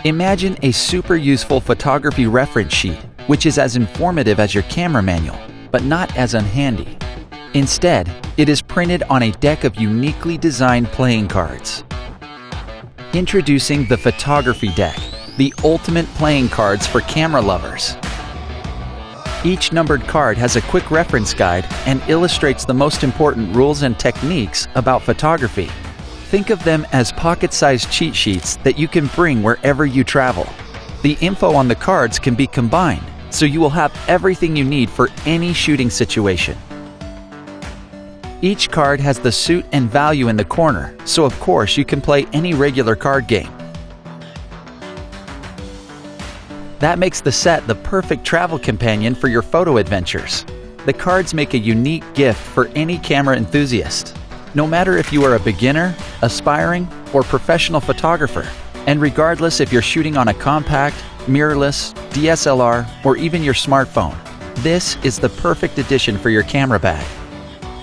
Imagine a super useful photography reference sheet, which is as informative as your camera manual, but not as unhandy. Instead, it is printed on a deck of uniquely designed playing cards. Introducing the Photography Deck, the ultimate playing cards for camera lovers. Each numbered card has a quick reference guide and illustrates the most important rules and techniques about photography. Think of them as pocket-sized cheat sheets that you can bring wherever you travel. The info on the cards can be combined, so you will have everything you need for any shooting situation. Each card has the suit and value in the corner, so of course you can play any regular card game. That makes the set the perfect travel companion for your photo adventures. The cards make a unique gift for any camera enthusiast, no matter if you are a beginner, aspiring, or professional photographer, and regardless if you're shooting on a compact, mirrorless, DSLR, or even your smartphone. This is the perfect addition for your camera bag.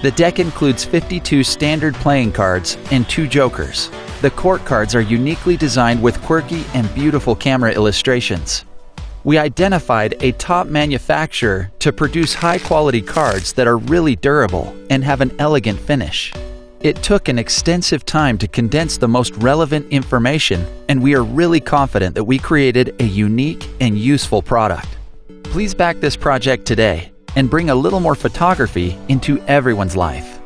The deck includes 52 standard playing cards and 2 jokers. The court cards are uniquely designed with quirky and beautiful camera illustrations. We identified a top manufacturer to produce high-quality cards that are really durable and have an elegant finish. It took an extensive time to condense the most relevant information, and we are really confident that we created a unique and useful product. Please back this project today and bring a little more photography into everyone's life.